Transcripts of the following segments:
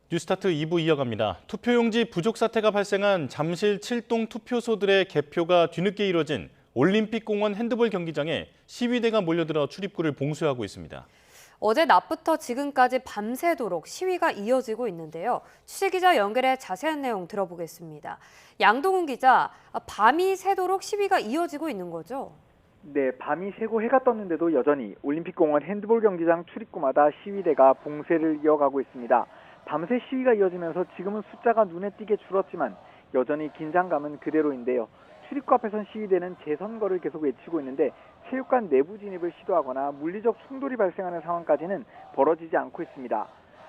뉴스타트 2부 이어갑니다. 투표용지 부족 사태가 발생한 잠실 7동 투표소들의 개표가 뒤늦게 이뤄진 올림픽공원 핸드볼 경기장에 시위대가 몰려들어 출입구를 봉쇄하고 있습니다. 어제 낮부터 지금까지 밤새도록 시위가 이어지고 있는데요. 취재기자 연결해 자세한 내용 들어보겠습니다. 양동훈 기자, 밤이 새도록 시위가 이어지고 있는 거죠? 네, 밤이 새고 해가 떴는데도 여전히 올림픽공원 핸드볼 경기장 출입구마다 시위대가 봉쇄를 이어가고 있습니다. 밤새 시위가 이어지면서 지금은 숫자가 눈에 띄게 줄었지만 여전히 긴장감은 그대로인데요. 출입구 앞에선 시위대는 재선거를 계속 외치고 있는데 체육관 내부 진입을 시도하거나 물리적 충돌이 발생하는 상황까지는 벌어지지 않고 있습니다.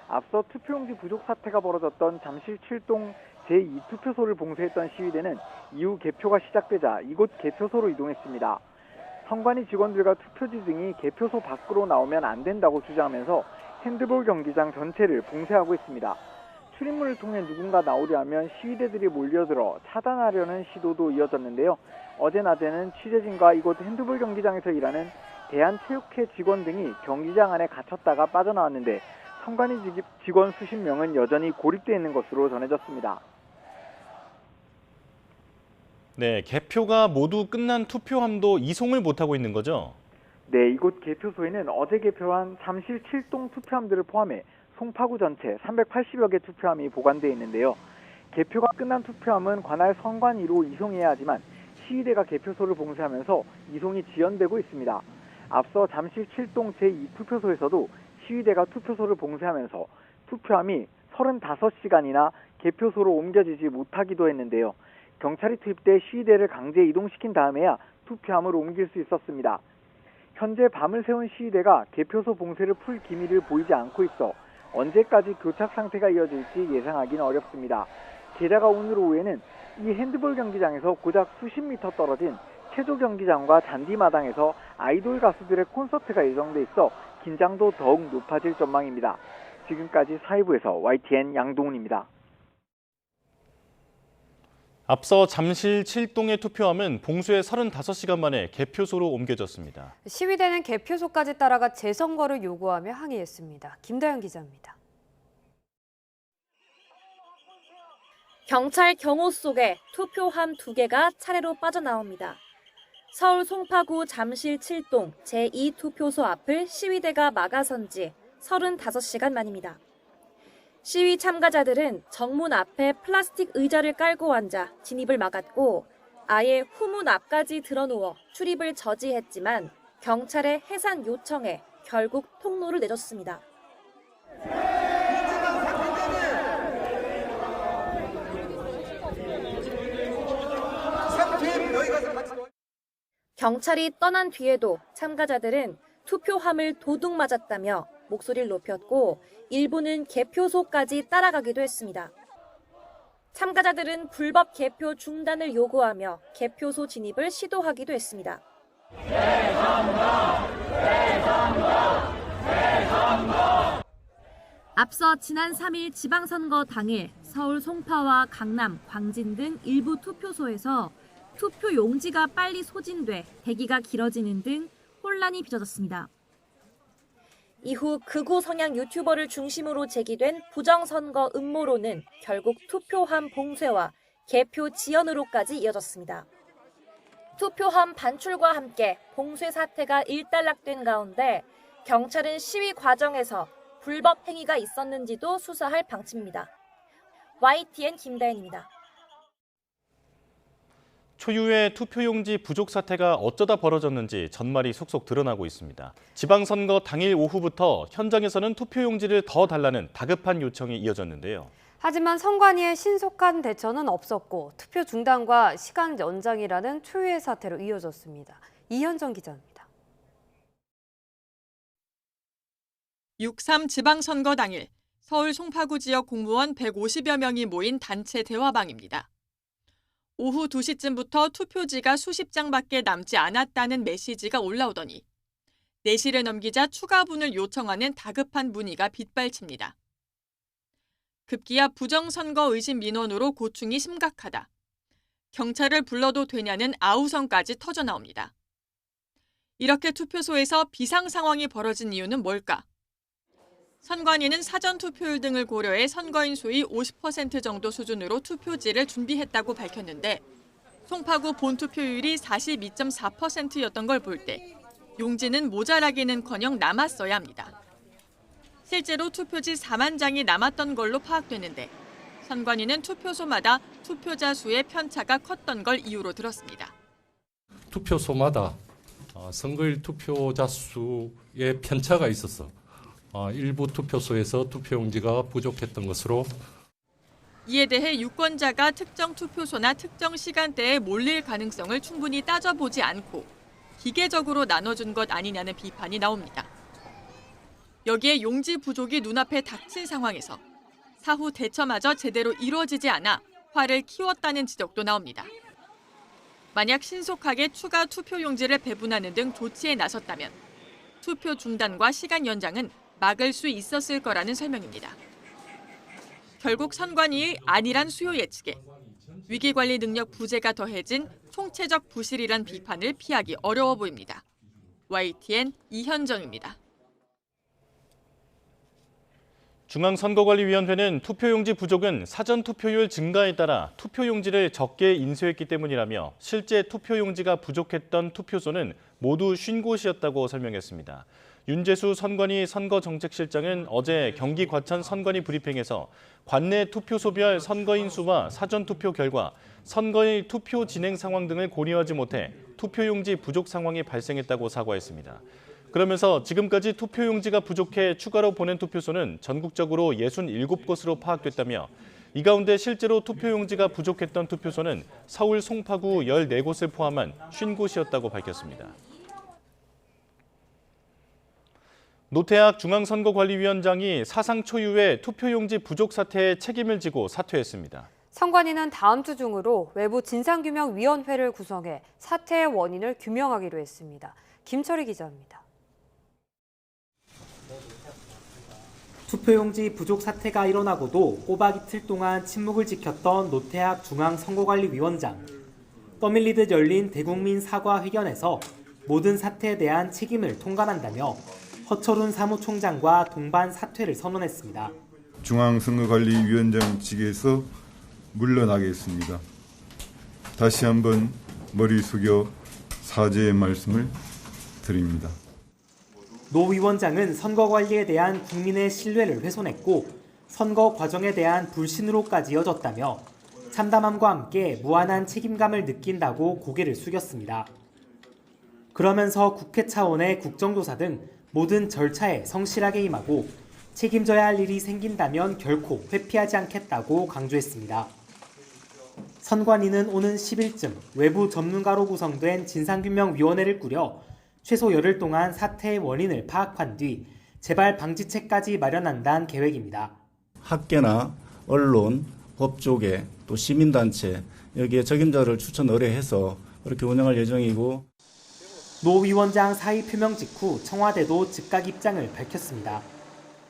앞서 투표용지 부족 사태가 벌어졌던 잠실 7동 제2투표소를 봉쇄했던 시위대는 이후 개표가 시작되자 이곳 개표소로 이동했습니다. 선관위 직원들과 투표지 등이 개표소 밖으로 나오면 안 된다고 주장하면서 핸드볼 경기장 전체를 봉쇄하고 있습니다. 출입문을 통해 누군가 나오려 하면 시위대들이 몰려들어 차단하려는 시도도 이어졌는데요. 어제 낮에는 취재진과 이곳 핸드볼 경기장에서 일하는 대한체육회 직원 등이 경기장 안에 갇혔다가 빠져나왔는데 선관위 직원 수십 명은 여전히 고립되어 있는 것으로 전해졌습니다. 네, 개표가 모두 끝난 투표함도 이송을 못하고 있는 거죠? 네, 이곳 개표소에는 어제 개표한 잠실 7동 투표함들을 포함해 송파구 전체 380여 개 투표함이 보관되어 있는데요. 개표가 끝난 투표함은 관할 선관위로 이송해야 하지만 시위대가 개표소를 봉쇄하면서 이송이 지연되고 있습니다. 앞서 잠실 7동 제2투표소에서도 시위대가 투표소를 봉쇄하면서 투표함이 35시간이나 개표소로 옮겨지지 못하기도 했는데요. 경찰이 투입돼 시위대를 강제 이동시킨 다음에야 투표함을 옮길 수 있었습니다. 현재 밤을 새운 시위대가 개표소 봉쇄를 풀 기미를 보이지 않고 있어 언제까지 교착 상태가 이어질지 예상하기는 어렵습니다. 게다가 오늘 오후에는 이 핸드볼 경기장에서 고작 수십 미터 떨어진 체조 경기장과 잔디마당에서 아이돌 가수들의 콘서트가 예정돼 있어 긴장도 더욱 높아질 전망입니다. 지금까지 사회부에서 YTN 양동훈입니다. 앞서 잠실 7동의 투표함은 봉쇄 35시간 만에 개표소로 옮겨졌습니다. 시위대는 개표소까지 따라가 재선거를 요구하며 항의했습니다. 김다현 기자입니다. 경찰 경호 속에 투표함 2개가 차례로 빠져나옵니다. 서울 송파구 잠실 7동 제2투표소 앞을 시위대가 막아선 지 35시간 만입니다. 시위 참가자들은 정문 앞에 플라스틱 의자를 깔고 앉아 진입을 막았고 아예 후문 앞까지 드러누워 출입을 저지했지만 경찰의 해산 요청에 결국 통로를 내줬습니다. 경찰이 떠난 뒤에도 참가자들은 투표함을 도둑 맞았다며 목소리를 높였고 일부는 개표소까지 따라가기도 했습니다. 참가자들은 불법 개표 중단을 요구하며 개표소 진입을 시도하기도 했습니다. 앞서 지난 3일 지방선거 당일 서울 송파와 강남, 광진 등 일부 투표소에서 투표 용지가 빨리 소진돼 대기가 길어지는 등 혼란이 빚어졌습니다. 이후 극우 성향 유튜버를 중심으로 제기된 부정선거 음모론은 결국 투표함 봉쇄와 개표 지연으로까지 이어졌습니다. 투표함 반출과 함께 봉쇄 사태가 일단락된 가운데 경찰은 시위 과정에서 불법 행위가 있었는지도 수사할 방침입니다. YTN 김다현입니다. 초유의 투표용지 부족 사태가 어쩌다 벌어졌는지 전말이 속속 드러나고 있습니다. 지방선거 당일 오후부터 현장에서는 투표용지를 더 달라는 다급한 요청이 이어졌는데요. 하지만 선관위의 신속한 대처는 없었고 투표 중단과 시간 연장이라는 초유의 사태로 이어졌습니다. 이현정 기자입니다. 6.3 지방선거 당일 서울 송파구 지역 공무원 150여 명이 모인 단체 대화방입니다. 오후 2시쯤부터 투표지가 수십 장밖에 남지 않았다는 메시지가 올라오더니 4시를 넘기자 추가분을 요청하는 다급한 문의가 빗발칩니다. 급기야 부정선거 의심 민원으로 고충이 심각하다. 경찰을 불러도 되냐는 아우성까지 터져나옵니다. 이렇게 투표소에서 비상 상황이 벌어진 이유는 뭘까? 선관위는 사전 투표율 등을 고려해 선거인 수의 50% 정도 수준으로 투표지를 준비했다고 밝혔는데 송파구 본투표율이 42.4%였던 걸 볼 때 용지는 모자라기는커녕 남았어야 합니다. 실제로 투표지 4만 장이 남았던 걸로 파악되는데 선관위는 투표소마다 투표자 수의 편차가 컸던 걸 이유로 들었습니다. 투표소마다 선거일 투표자 수의 편차가 있어서 일부 투표소에서 투표용지가 부족했던 것으로 이에 대해 유권자가 특정 투표소나 특정 시간대에 몰릴 가능성을 충분히 따져보지 않고 기계적으로 나눠준 것 아니냐는 비판이 나옵니다. 여기에 용지 부족이 눈앞에 닥친 상황에서 사후 대처마저 제대로 이루어지지 않아 화를 키웠다는 지적도 나옵니다. 만약 신속하게 추가 투표용지를 배분하는 등 조치에 나섰다면 투표 중단과 시간 연장은 막을 수 있었을 거라는 설명입니다. 결국 선관위의 안일한 수요 예측에 위기관리 능력 부재가 더해진 총체적 부실이란 비판을 피하기 어려워 보입니다. YTN 이현정입니다. 중앙선거관리위원회는 투표용지 부족은 사전투표율 증가에 따라 투표용지를 적게 인쇄했기 때문이라며 실제 투표용지가 부족했던 투표소는 모두 50곳이었다고 설명했습니다. 윤재수 선관위 선거정책실장은 어제 경기 과천 선관위 브리핑에서 관내 투표소별 선거인 수와 사전투표 결과, 선거일 투표 진행 상황 등을 고려하지 못해 투표용지 부족 상황이 발생했다고 사과했습니다. 그러면서 지금까지 투표용지가 부족해 추가로 보낸 투표소는 전국적으로 67곳으로 파악됐다며 이 가운데 실제로 투표용지가 부족했던 투표소는 서울 송파구 14곳을 포함한 50곳이었다고 밝혔습니다. 노태학 중앙선거관리위원장이 사상 초유의 투표용지 부족 사태에 책임을 지고 사퇴했습니다. 선관위는 다음 주 중으로 외부 진상규명위원회를 구성해 사태의 원인을 규명하기로 했습니다. 김철희 기자입니다. 투표용지 부족 사태가 일어나고도 꼬박 이틀 동안 침묵을 지켰던 노태학 중앙선거관리위원장. 떠밀리듯 열린 대국민 사과회견에서 모든 사태에 대한 책임을 통감한다며 허철훈 사무총장과 동반 사퇴를 선언했습니다. 중앙선거관리위원장직에서 물러나겠습니다. 다시 한번 머리 숙여 사죄의 말씀을 드립니다. 노 위원장은 선거 관리에 대한 국민의 신뢰를 훼손했고 선거 과정에 대한 불신으로까지 이어졌다며 참담함과 함께 무한한 책임감을 느낀다고 고개를 숙였습니다. 그러면서 국회 차원의 국정조사 등 모든 절차에 성실하게 임하고 책임져야 할 일이 생긴다면 결코 회피하지 않겠다고 강조했습니다. 선관위는 오는 10일쯤 외부 전문가로 구성된 진상규명위원회를 꾸려 최소 열흘 동안 사태의 원인을 파악한 뒤 재발 방지책까지 마련한다는 계획입니다. 학계나 언론, 법조계, 또 시민단체 여기에 적임자를 추천 의뢰해서 그렇게 운영할 예정이고 노 위원장 사의 표명 직후 청와대도 즉각 입장을 밝혔습니다.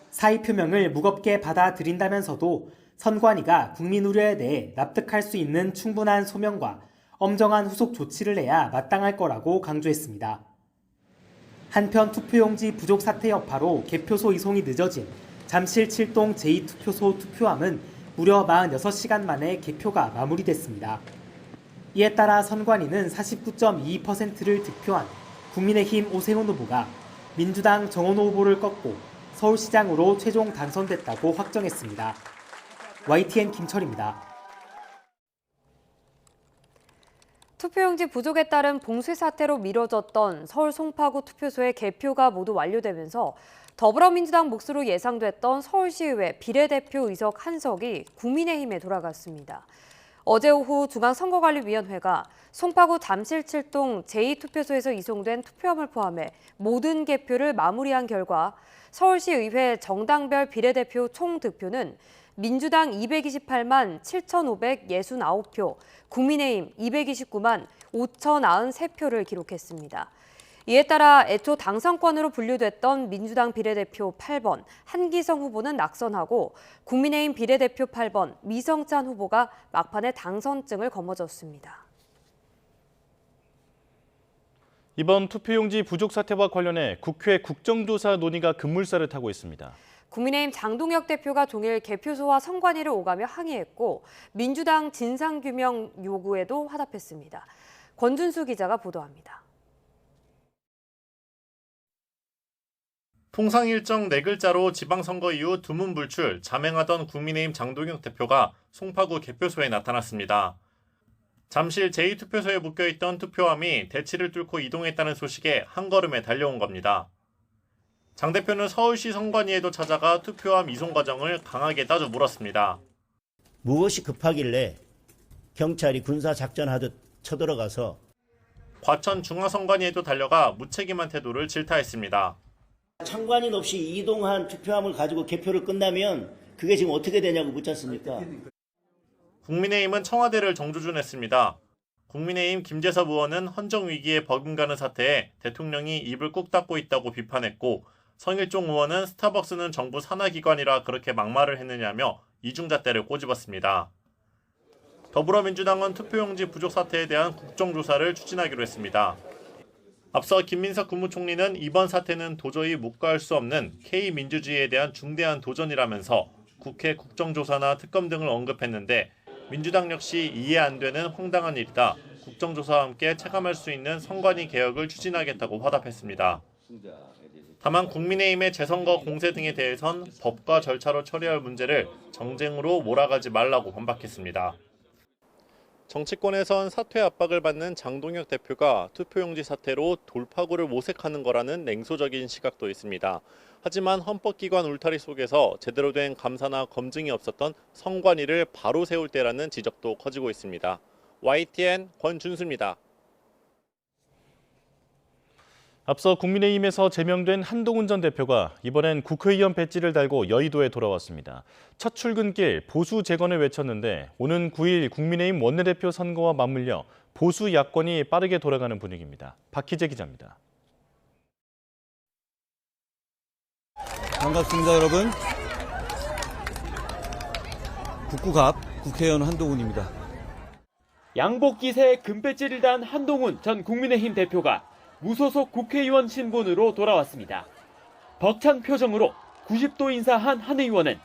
사의 표명을 무겁게 받아들인다면서도 선관위가 국민 우려에 대해 납득할 수 있는 충분한 소명과 엄정한 후속 조치를 해야 마땅할 거라고 강조했습니다. 한편 투표용지 부족 사태 여파로 개표소 이송이 늦어진 잠실 7동 제2투표소 투표함은 무려 46시간 만에 개표가 마무리됐습니다. 이에 따라 선관위는 49.22%를 득표한 국민의힘 오세훈 후보가 민주당 정원호 후보를 꺾고 서울시장으로 최종 당선됐다고 확정했습니다. YTN 김철입니다. 투표용지 부족에 따른 봉쇄 사태로 미뤄졌던 서울 송파구 투표소의 개표가 모두 완료되면서 더불어민주당 몫으로 예상됐던 서울시의회 비례대표 의석 한석이 국민의힘에 돌아갔습니다. 어제 오후 중앙선거관리위원회가 송파구 잠실 7동 제2투표소에서 이송된 투표함을 포함해 모든 개표를 마무리한 결과 서울시의회 정당별 비례대표 총 득표는 민주당 228만 7,569표, 국민의힘 229만 5,093표를 기록했습니다. 이에 따라 애초 당선권으로 분류됐던 민주당 비례대표 8번 한기성 후보는 낙선하고 국민의힘 비례대표 8번 미성찬 후보가 막판에 당선증을 거머쥐었습니다. 이번 투표용지 부족 사태와 관련해 국회 국정조사 논의가 급물살을 타고 있습니다. 국민의힘 장동혁 대표가 종일 개표소와 선관위를 오가며 항의했고 민주당 진상규명 요구에도 화답했습니다. 권준수 기자가 보도합니다. 통상 일정 4글자로 지방선거 이후 두문불출, 자맹하던 국민의힘 장동혁 대표가 송파구 개표소에 나타났습니다. 잠실 제2투표소에 묶여있던 투표함이 대치를 뚫고 이동했다는 소식에 한걸음에 달려온 겁니다. 장 대표는 서울시 선관위에도 찾아가 투표함 이송 과정을 강하게 따져 물었습니다. 무엇이 급하길래 경찰이 군사작전하듯 쳐들어가서 과천 중앙선관위에도 달려가 무책임한 태도를 질타했습니다. 참관인 없이 이동한 투표함을 가지고 개표를 끝나면 그게 지금 어떻게 되냐고 묻지 않습니까? 국민의힘은 청와대를 정조준했습니다. 국민의힘 김재섭 의원은 헌정위기에 버금가는 사태에 대통령이 입을 꾹 닫고 있다고 비판했고 성일종 의원은 스타벅스는 정부 산하기관이라 그렇게 막말을 했느냐며 이중잣대를 꼬집었습니다. 더불어민주당은 투표용지 부족 사태에 대한 국정조사를 추진하기로 했습니다. 앞서 김민석 국무총리는 이번 사태는 도저히 묵과할 수 없는 K민주주의에 대한 중대한 도전이라면서 국회 국정조사나 특검 등을 언급했는데 민주당 역시 이해 안 되는 황당한 일이다. 국정조사와 함께 체감할 수 있는 선관위 개혁을 추진하겠다고 화답했습니다. 다만 국민의힘의 재선거 공세 등에 대해선 법과 절차로 처리할 문제를 정쟁으로 몰아가지 말라고 반박했습니다. 정치권에선 사퇴 압박을 받는 장동혁 대표가 투표용지 사태로 돌파구를 모색하는 거라는 냉소적인 시각도 있습니다. 하지만 헌법기관 울타리 속에서 제대로 된 감사나 검증이 없었던 선관위를 바로 세울 때라는 지적도 커지고 있습니다. YTN 권준수입니다. 앞서 국민의힘에서 제명된 한동훈 전 대표가 이번엔 국회의원 배지를 달고 여의도에 돌아왔습니다. 첫 출근길 보수 재건을 외쳤는데 오는 9일 국민의힘 원내대표 선거와 맞물려 보수 야권이 빠르게 돌아가는 분위기입니다. 박희재 기자입니다. 반갑습니다, 여러분. 북구갑 국회의원 한동훈입니다. 양복 기세에 금배지를 단 한동훈 전 국민의힘 대표가 무소속 국회의원 신분으로 돌아왔습니다. 벅찬 표정으로 90도 인사한 한 의원은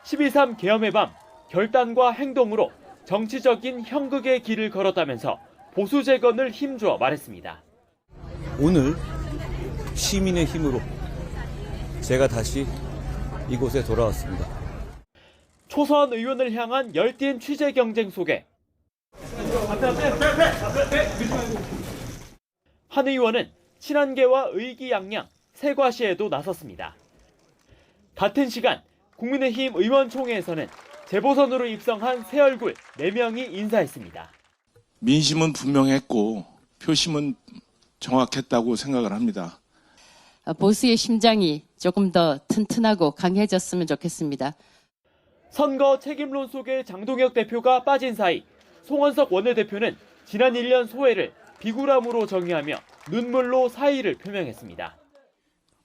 12.3 계엄의 밤 결단과 행동으로 정치적인 형극의 길을 걸었다면서 보수 재건을 힘주어 말했습니다. 오늘 시민의 힘으로 제가 다시 이곳에 돌아왔습니다. 초선 의원을 향한 열띤 취재 경쟁 속에 한 의원은 친한계와 의기양양 세과시에도 나섰습니다. 같은 시간 국민의힘 의원총회에서는 재보선으로 입성한 새 얼굴 4명이 인사했습니다. 민심은 분명했고 표심은 정확했다고 생각을 합니다. 보수의 심장이 조금 더 튼튼하고 강해졌으면 좋겠습니다. 선거 책임론 속에 장동혁 대표가 빠진 사이 송원석 원내대표는 지난 1년 소회를 비굴함으로 정의하며 눈물로 사의를 표명했습니다.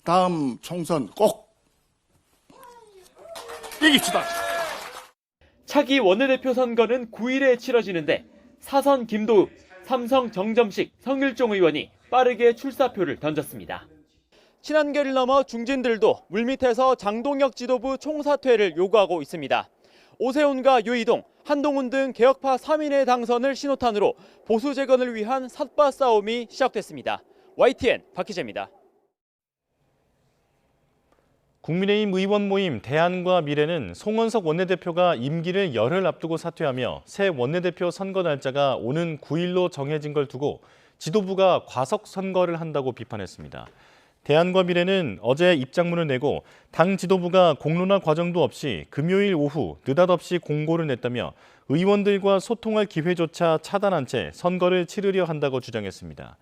다음 총선 꼭 이깁시다. 차기 원내대표 선거는 9일에 치러지는데 사선 김도읍, 삼성 정점식, 성일종 의원이 빠르게 출사표를 던졌습니다. 친한계를 넘어 중진들도 물밑에서 장동혁 지도부 총사퇴를 요구하고 있습니다. 오세훈과 유이동, 한동훈 등 개혁파 3인의 당선을 신호탄으로 보수 재건을 위한 삿바 싸움이 시작됐습니다. YTN 박희재입니다. 국민의힘 의원 모임 대안과 미래는 송원석 원내대표가 임기를 열흘 앞두고 사퇴하며 새 원내대표 선거 날짜가 오는 9일로 정해진 걸 두고 지도부가 과석 선거를 한다고 비판했습니다. 대안과 미래는 어제 입장문을 내고 당 지도부가 공론화 과정도 없이 금요일 오후 느닷없이 공고를 냈다며 의원들과 소통할 기회조차 차단한 채 선거를 치르려 한다고 주장했습니다.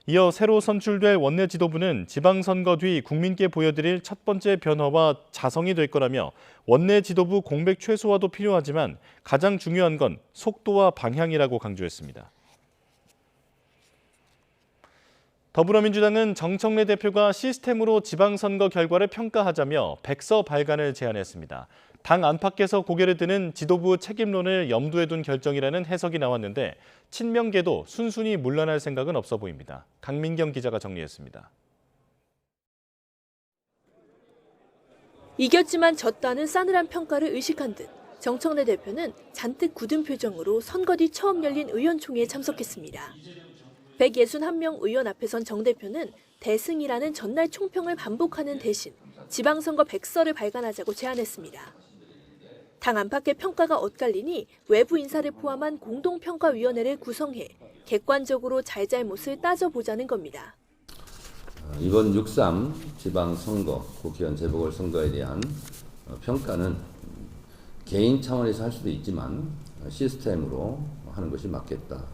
이어 새로 선출될 원내 지도부는 지방선거 뒤 국민께 보여드릴 첫 번째 변화와 자성이 될 거라며 원내 지도부 공백 최소화도 필요하지만 가장 중요한 건 속도와 방향이라고 강조했습니다. 더불어민주당은 정청래 대표가 시스템으로 지방선거 결과를 평가하자며 백서 발간을 제안했습니다. 당 안팎에서 고개를 드는 지도부 책임론을 염두에 둔 결정이라는 해석이 나왔는데 친명계도 순순히 물러날 생각은 없어 보입니다. 강민경 기자가 정리했습니다. 이겼지만 졌다는 싸늘한 평가를 의식한 듯 정청래 대표는 잔뜩 굳은 표정으로 선거 뒤 처음 열린 의원총회에 참석했습니다. 161명 의원 앞에선 정 대표는 대승이라는 전날 총평을 반복하는 대신 지방선거 백서를 발간하자고 제안했습니다. 당 안팎의 평가가 엇갈리니 외부 인사를 포함한 공동평가위원회를 구성해 객관적으로 잘잘못을 따져보자는 겁니다. 이번 6.3 지방선거, 국회의원 재보궐선거에 대한 평가는 개인 차원에서 할 수도 있지만 시스템으로 하는 것이 맞겠다.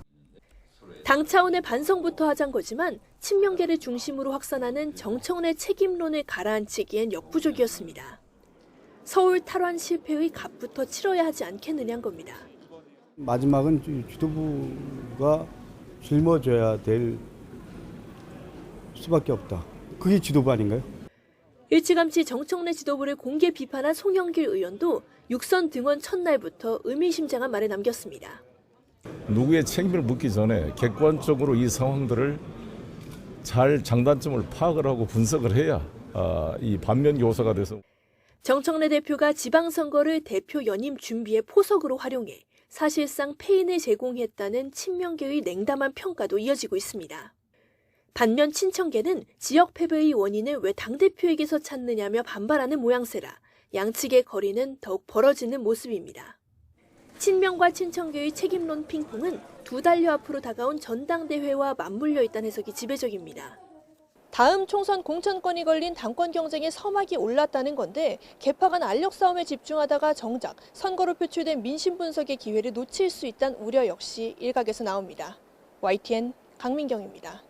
당 차원의 반성부터 하자는 거지만 친명계를 중심으로 확산하는 정청래 책임론을 가라앉히기엔 역부족이었습니다. 서울 탈환 실패의 값부터 치러야 하지 않겠느냐는 겁니다. 마지막은 지도부가 짊어져야 될 수밖에 없다. 그게 지도부 아닌가요? 일찌감치 정청래 지도부를 공개 비판한 송영길 의원도 육선 등원 첫날부터 의미심장한 말을 남겼습니다. 누구의 책임을 묻기 전에 객관적으로 이 상황들을 잘 장단점을 파악을 하고 분석을 해야 이 반면 교사가 돼서. 정청래 대표가 지방선거를 대표 연임 준비의 포석으로 활용해 사실상 패인을 제공했다는 친명계의 냉담한 평가도 이어지고 있습니다. 반면 친청계는 지역 패배의 원인을 왜 당대표에게서 찾느냐며 반발하는 모양새라 양측의 거리는 더욱 벌어지는 모습입니다. 친명과 친청계의 책임론 핑퐁은 두 달여 앞으로 다가온 전당대회와 맞물려 있다는 해석이 지배적입니다. 다음 총선 공천권이 걸린 당권 경쟁에 서막이 올랐다는 건데 개파 간 알력 싸움에 집중하다가 정작 선거로 표출된 민심 분석의 기회를 놓칠 수 있다는 우려 역시 일각에서 나옵니다. YTN 강민경입니다.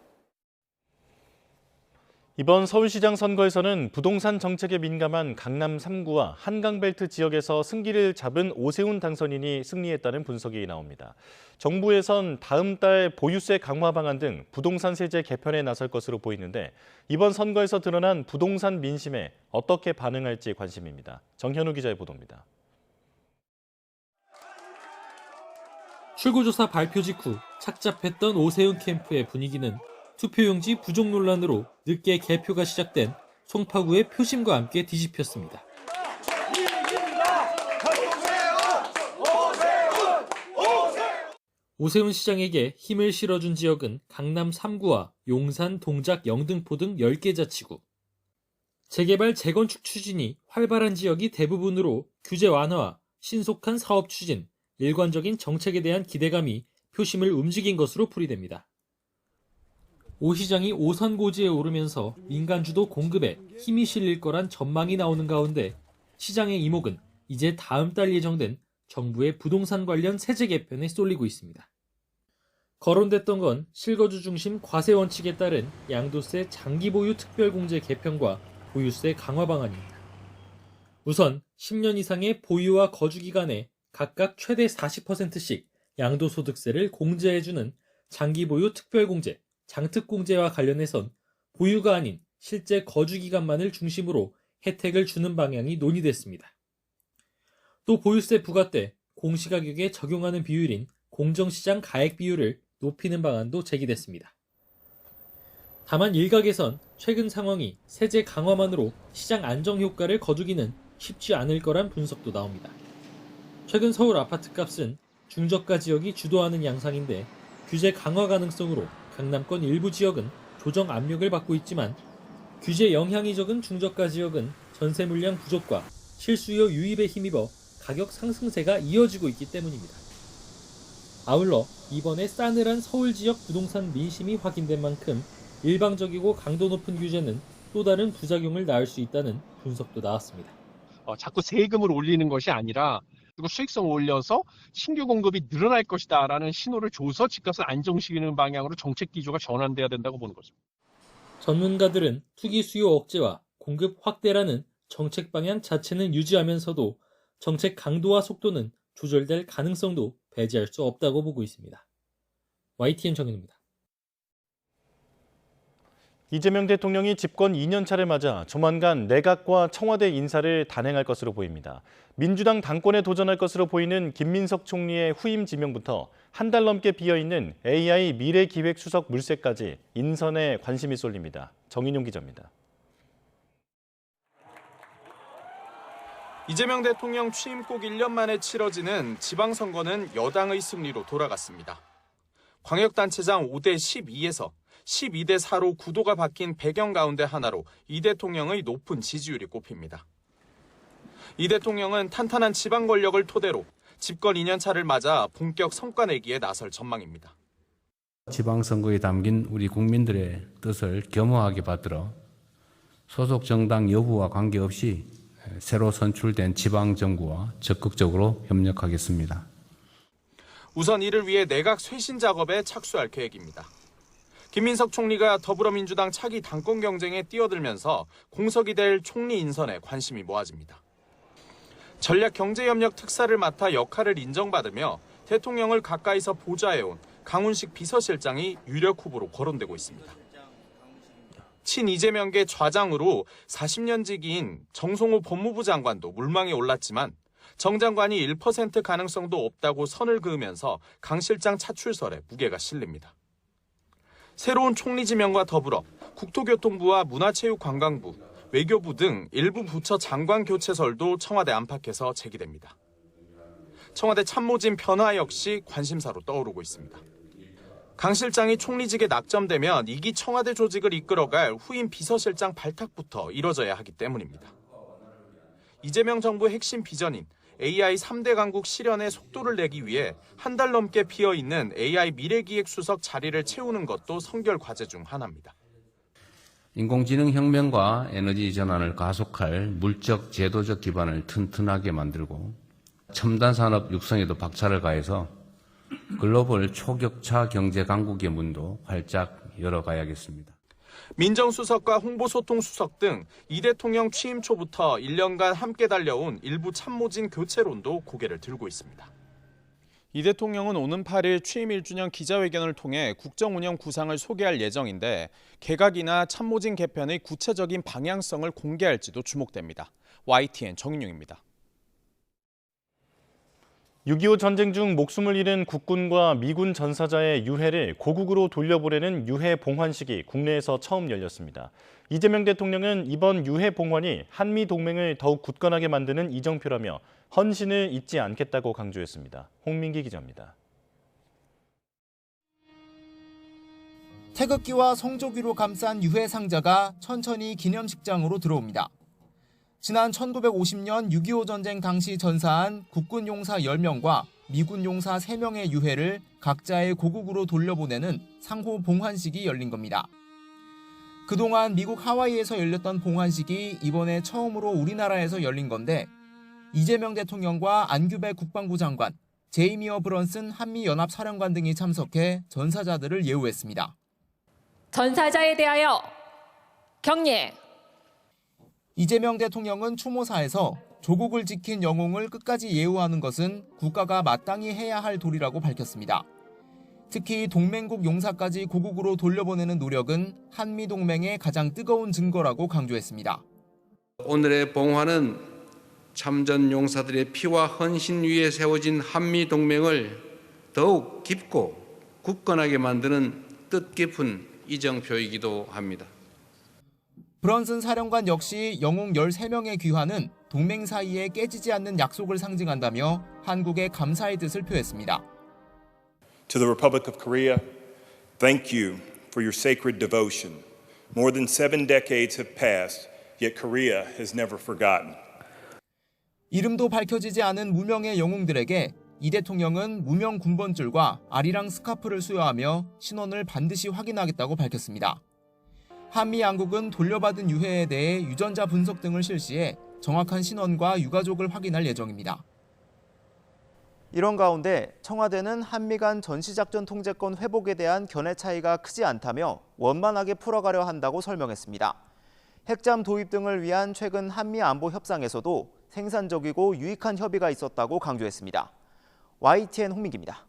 이번 서울시장 선거에서는 부동산 정책에 민감한 강남 3구와 한강벨트 지역에서 승기를 잡은 오세훈 당선인이 승리했다는 분석이 나옵니다. 정부에선 다음 달 보유세 강화 방안 등 부동산 세제 개편에 나설 것으로 보이는데 이번 선거에서 드러난 부동산 민심에 어떻게 반응할지 관심입니다. 정현우 기자의 보도입니다. 출구조사 발표 직후 착잡했던 오세훈 캠프의 분위기는 투표용지 부족 논란으로 늦게 개표가 시작된 송파구의 표심과 함께 뒤집혔습니다. 오세훈 시장에게 힘을 실어준 지역은 강남 3구와 용산, 동작, 영등포 등 10개 자치구. 재개발, 재건축 추진이 활발한 지역이 대부분으로 규제 완화와 신속한 사업 추진, 일관적인 정책에 대한 기대감이 표심을 움직인 것으로 풀이됩니다. 오 시장이 5선 고지에 오르면서 민간주도 공급에 힘이 실릴 거란 전망이 나오는 가운데 시장의 이목은 이제 다음 달 예정된 정부의 부동산 관련 세제 개편에 쏠리고 있습니다. 거론됐던 건 실거주 중심 과세 원칙에 따른 양도세 장기 보유 특별공제 개편과 보유세 강화 방안입니다. 우선 10년 이상의 보유와 거주 기간에 각각 최대 40%씩 양도소득세를 공제해주는 장기 보유 특별공제, 장특공제와 관련해선 보유가 아닌 실제 거주 기간만을 중심으로 혜택을 주는 방향이 논의됐습니다. 또 보유세 부과 때 공시가격에 적용하는 비율인 공정시장 가액 비율을 높이는 방안도 제기됐습니다. 다만 일각에선 최근 상황이 세제 강화만으로 시장 안정 효과를 거두기는 쉽지 않을 거란 분석도 나옵니다. 최근 서울 아파트값은 중저가 지역이 주도하는 양상인데 규제 강화 가능성으로 강남권 일부 지역은 조정 압력을 받고 있지만 규제 영향이 적은 중저가 지역은 전세 물량 부족과 실수요 유입에 힘입어 가격 상승세가 이어지고 있기 때문입니다. 아울러 이번에 싸늘한 서울 지역 부동산 민심이 확인된 만큼 일방적이고 강도 높은 규제는 또 다른 부작용을 낳을 수 있다는 분석도 나왔습니다. 자꾸 세금을 올리는 것이 아니라 그리고 수익성을 올려서 신규 공급이 늘어날 것이다라는 신호를 줘서 집값을 안정시키는 방향으로 정책 기조가 전환돼야 된다고 보는 거죠. 전문가들은 투기 수요 억제와 공급 확대라는 정책 방향 자체는 유지하면서도 정책 강도와 속도는 조절될 가능성도 배제할 수 없다고 보고 있습니다. YTN 정현우입니다. 이재명 대통령이 집권 2년차를 맞아 조만간 내각과 청와대 인사를 단행할 것으로 보입니다. 민주당 당권에 도전할 것으로 보이는 김민석 총리의 후임 지명부터 한 달 넘게 비어있는 AI 미래기획수석 물색까지 인선에 관심이 쏠립니다. 정인용 기자입니다. 이재명 대통령 취임국 1년 만에 치러지는 지방선거는 여당의 승리로 돌아갔습니다. 광역단체장 5대 12에서 12대 4로 구도가 바뀐 배경 가운데 하나로 이 대통령의 높은 지지율이 꼽힙니다. 이 대통령은 탄탄한 지방 권력을 토대로 집권 2년차를 맞아 본격 성과 내기에 나설 전망입니다. 지방선거에 담긴 우리 국민들의 뜻을 겸허하게 받들어 소속 정당 여부와 관계없이 새로 선출된 지방정부와 적극적으로 협력하겠습니다. 우선 이를 위해 내각 쇄신 작업에 착수할 계획입니다. 김민석 총리가 더불어민주당 차기 당권 경쟁에 뛰어들면서 공석이 될 총리 인선에 관심이 모아집니다. 전략경제협력 특사를 맡아 역할을 인정받으며 대통령을 가까이서 보좌해온 강훈식 비서실장이 유력 후보로 거론되고 있습니다. 친 이재명계 좌장으로 40년 지기인 정성호 법무부 장관도 물망에 올랐지만 정 장관이 1% 가능성도 없다고 선을 그으면서 강 실장 차출설에 무게가 실립니다. 새로운 총리 지명과 더불어 국토교통부와 문화체육관광부, 외교부 등 일부 부처 장관 교체설도 청와대 안팎에서 제기됩니다. 청와대 참모진 변화 역시 관심사로 떠오르고 있습니다. 강 실장이 총리직에 낙점되면 2기 청와대 조직을 이끌어갈 후임 비서실장 발탁부터 이뤄져야 하기 때문입니다. 이재명 정부의 핵심 비전인 AI 3대 강국 실현에 속도를 내기 위해 한 달 넘게 비어있는 AI 미래기획수석 자리를 채우는 것도 선결 과제 중 하나입니다. 인공지능 혁명과 에너지 전환을 가속할 물적 제도적 기반을 튼튼하게 만들고 첨단 산업 육성에도 박차를 가해서 글로벌 초격차 경제 강국의 문도 활짝 열어가야겠습니다. 민정수석과 홍보소통수석 등 이 대통령 취임 초부터 1년간 함께 달려온 일부 참모진 교체론도 고개를 들고 있습니다. 이 대통령은 오는 8일 취임 1주년 기자회견을 통해 국정운영 구상을 소개할 예정인데 개각이나 참모진 개편의 구체적인 방향성을 공개할지도 주목됩니다. YTN 정인용입니다. 6.25 전쟁 중 목숨을 잃은 국군과 미군 전사자의 유해를 고국으로 돌려보내는 유해 봉환식이 국내에서 처음 열렸습니다. 이재명 대통령은 이번 유해 봉환이 한미 동맹을 더욱 굳건하게 만드는 이정표라며 헌신을 잊지 않겠다고 강조했습니다. 홍민기 기자입니다. 태극기와 성조기로 감싼 유해 상자가 천천히 기념식장으로 들어옵니다. 지난 1950년 6.25 전쟁 당시 전사한 국군 용사 10명과 미군 용사 3명의 유해를 각자의 고국으로 돌려보내는 상호 봉환식이 열린 겁니다. 그동안 미국 하와이에서 열렸던 봉환식이 이번에 처음으로 우리나라에서 열린 건데 이재명 대통령과 안규백 국방부 장관, 제이미어 브런슨 한미연합사령관 등이 참석해 전사자들을 예우했습니다. 전사자에 대하여 경례. 이재명 대통령은 추모사에서 조국을 지킨 영웅을 끝까지 예우하는 것은 국가가 마땅히 해야 할 도리라고 밝혔습니다. 특히 동맹국 용사까지 고국으로 돌려보내는 노력은 한미동맹의 가장 뜨거운 증거라고 강조했습니다. 오늘의 봉환은 참전 용사들의 피와 헌신 위에 세워진 한미동맹을 더욱 깊고 굳건하게 만드는 뜻깊은 이정표이기도 합니다. 브런슨 사령관 역시 영웅 13명의 귀환은 동맹 사이에 깨지지 않는 약속을 상징한다며 한국의 감사의 뜻을 표했습니다. To the Republic of Korea, thank you for your sacred devotion. More than 7 decades have passed, yet Korea has never forgotten. 이름도 밝혀지지 않은 무명의 영웅들에게 이 대통령은 무명 군번줄과 아리랑 스카프를 수여하며 신원을 반드시 확인하겠다고 밝혔습니다. 한미 양국은 돌려받은 유해에 대해 유전자 분석 등을 실시해 정확한 신원과 유가족을 확인할 예정입니다. 이런 가운데 청와대는 한미 간 전시작전 통제권 회복에 대한 견해 차이가 크지 않다며 원만하게 풀어가려 한다고 설명했습니다. 핵잠 도입 등을 위한 최근 한미 안보 협상에서도 생산적이고 유익한 협의가 있었다고 강조했습니다. YTN 홍민기입니다.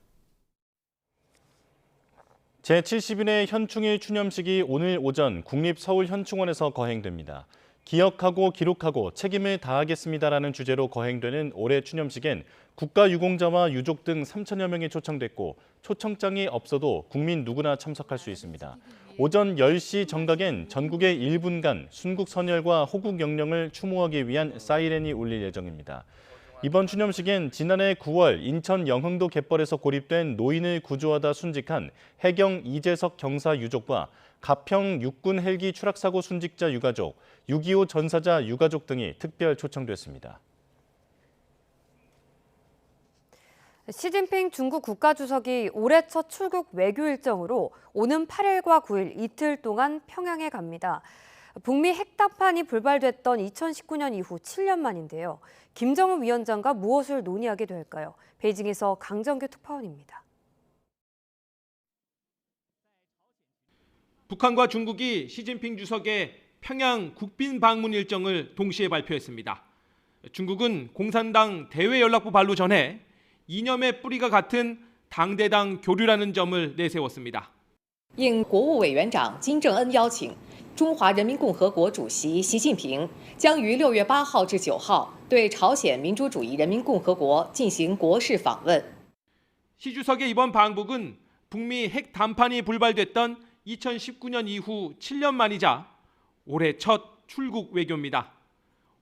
제70회 현충일 추념식이 오늘 오전 국립서울현충원에서 거행됩니다. 기억하고 기록하고 책임을 다하겠습니다라는 주제로 거행되는 올해 추념식엔 국가유공자와 유족 등 3천여 명이 초청됐고 초청장이 없어도 국민 누구나 참석할 수 있습니다. 오전 10시 정각엔 전국의 1분간 순국 선열과 호국 영령을 추모하기 위한 사이렌이 울릴 예정입니다. 이번 추념식엔 지난해 9월 인천 영흥도 갯벌에서 고립된 노인을 구조하다 순직한 해경 이재석 경사 유족과 가평 육군 헬기 추락사고 순직자 유가족, 6.25 전사자 유가족 등이 특별 초청됐습니다. 시진핑 중국 국가주석이 올해 첫 출국 외교 일정으로 오는 8일과 9일 이틀 동안 평양에 갑니다. 북미 핵담판이 불발됐던 2019년 이후 7년 만인데요. 김정은 위원장과 무엇을 논의하게 될까요? 베이징에서 강정규 특파원입니다. 북한과 중국이 시진핑 주석의 평양 국빈 방문 일정을 동시에 발표했습니다. 중국은 공산당 대외연락부 발로 전해 이념의 뿌리가 같은 당대당 교류라는 점을 내세웠습니다. 应国务委员长金正恩邀请，中华人民共和国主席习近平将于6月8号至9号对朝鲜民主主义人民共和国进行国事访问。 시 주석의 이번 방북은 북미 핵 담판이 불발됐던 2019년 이후 7년 만이자 올해 첫 출국 외교입니다.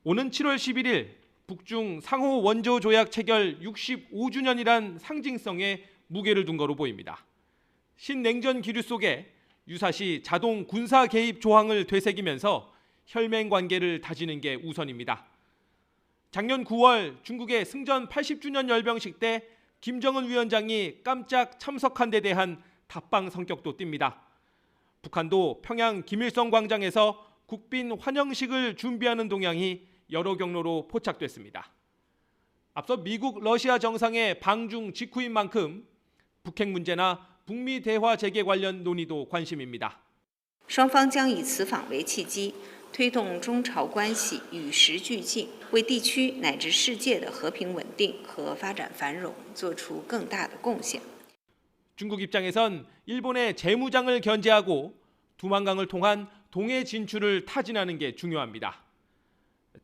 오는 7월 11일 북중 상호 원조 조약 체결 65주년이란 상징성에 무게를 둔 거로 보입니다. 신냉전 기류 속에 유사시 자동 군사 개입 조항을 되새기면서 혈맹 관계를 다지는 게 우선입니다. 작년 9월 중국의 승전 80주년 열병식 때 김정은 위원장이 깜짝 참석한 데 대한 답방 성격도 띱니다. 북한도 평양 김일성 광장에서 국빈 환영식을 준비하는 동향이 여러 경로로 포착됐습니다. 앞서 미국, 러시아 정상의 방중 직후인 만큼 북핵 문제나 북미 대화 재개 관련 논의도 관심입니다. 双方将以此访为契机，推动中朝关系与时俱进，为地区乃至世界的和平稳定和发展繁荣做出更大的贡献。 중국 입장에선 일본의 재무장을 견제하고 두만강을 통한 동해 진출을 타진하는 게 중요합니다.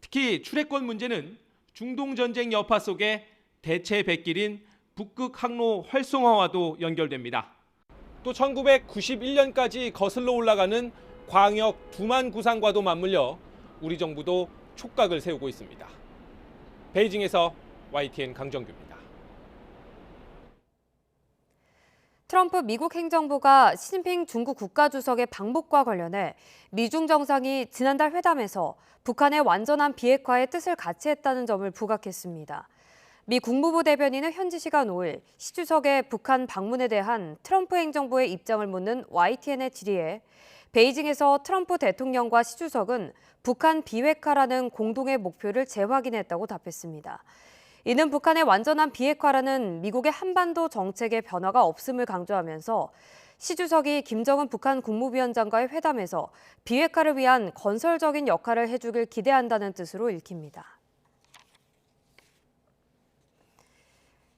특히 출애권 문제는 중동 전쟁 여파 속에 대체 백길인 북극 항로 활성화와도 연결됩니다. 또 1991년까지 거슬러 올라가는 광역 두만 구상과도 맞물려 우리 정부도 촉각을 세우고 있습니다. 베이징에서 YTN 강정규입니다. 트럼프 미국 행정부가 시진핑 중국 국가주석의 방북과 관련해 미중 정상이 지난달 회담에서 북한의 완전한 비핵화의 뜻을 같이 했다는 점을 부각했습니다. 미 국무부 대변인은 현지 시간 5일 시 주석의 북한 방문에 대한 트럼프 행정부의 입장을 묻는 YTN의 질의에 베이징에서 트럼프 대통령과 시 주석은 북한 비핵화라는 공동의 목표를 재확인했다고 답했습니다. 이는 북한의 완전한 비핵화라는 미국의 한반도 정책의 변화가 없음을 강조하면서 시 주석이 김정은 북한 국무위원장과의 회담에서 비핵화를 위한 건설적인 역할을 해주길 기대한다는 뜻으로 읽힙니다.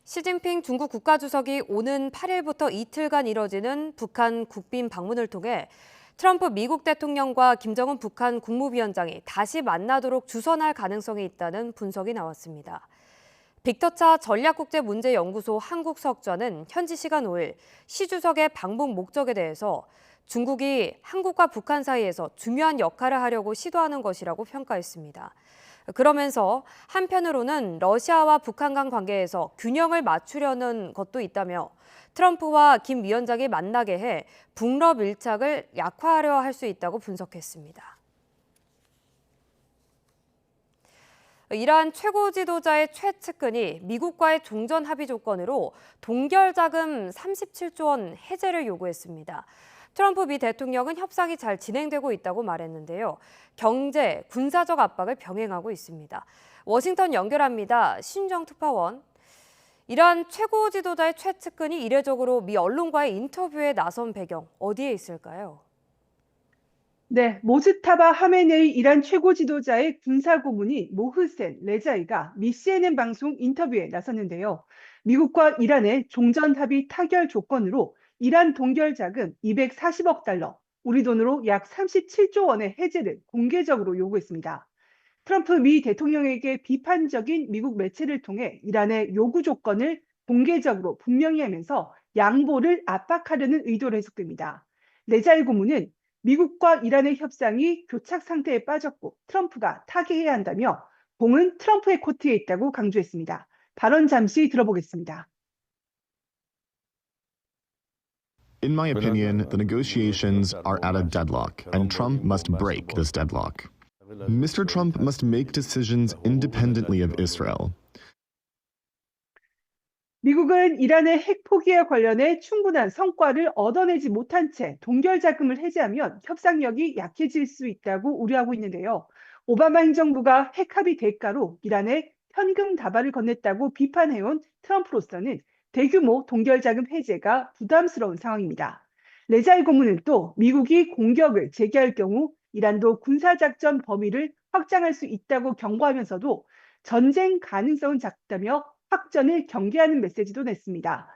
시진핑 중국 국가주석이 오는 8일부터 이틀간 이뤄지는 북한 국빈 방문을 통해 트럼프 미국 대통령과 김정은 북한 국무위원장이 다시 만나도록 주선할 가능성이 있다는 분석이 나왔습니다. 빅터차 전략국제문제연구소 한국석좌는 현지 시간 5일 시 주석의 방북 목적에 대해서 중국이 한국과 북한 사이에서 중요한 역할을 하려고 시도하는 것이라고 평가했습니다. 그러면서 한편으로는 러시아와 북한 간 관계에서 균형을 맞추려는 것도 있다며 트럼프와 김 위원장이 만나게 해 북러 밀착을 약화하려 할 수 있다고 분석했습니다. 이란 최고 지도자의 최측근이 미국과의 종전 합의 조건으로 동결 자금 37조 원 해제를 요구했습니다. 트럼프 미 대통령은 협상이 잘 진행되고 있다고 말했는데요. 경제, 군사적 압박을 병행하고 있습니다. 워싱턴 연결합니다. 신정 특파원. 이란 최고 지도자의 최측근이 이례적으로 미 언론과의 인터뷰에 나선 배경 어디에 있을까요? 네, 모즈타바 하메네이 이란 최고 지도자의 군사고문이 모흐센 레자이가 미 CNN 방송 인터뷰에 나섰는데요. 미국과 이란의 종전 합의 타결 조건으로 이란 동결 자금 240억 달러, 우리 돈으로 약 37조 원의 해제를 공개적으로 요구했습니다. 트럼프 미 대통령에게 비판적인 미국 매체를 통해 이란의 요구 조건을 공개적으로 분명히 하면서 양보를 압박하려는 의도로 해석됩니다. 레자이 고문은 미국과 이란의 협상이 교착 상태에 빠졌고 트럼프가 타개해야 한다며 공은 트럼프의 코트에 있다고 강조했습니다. 발언 잠시 들어보겠습니다. In my opinion, the negotiations are at a deadlock, and Trump must break this deadlock. Mr. Trump must make decisions independently of Israel. 미국은 이란의 핵 포기와 관련해 충분한 성과를 얻어내지 못한 채 동결 자금을 해제하면 협상력이 약해질 수 있다고 우려하고 있는데요. 오바마 행정부가 핵 합의 대가로 이란에 현금 다발을 건넸다고 비판해온 트럼프로서는 대규모 동결 자금 해제가 부담스러운 상황입니다. 레자이 고문은 또 미국이 공격을 재개할 경우 이란도 군사작전 범위를 확장할 수 있다고 경고하면서도 전쟁 가능성은 작다며 확전을 경계하는 메시지도 냈습니다.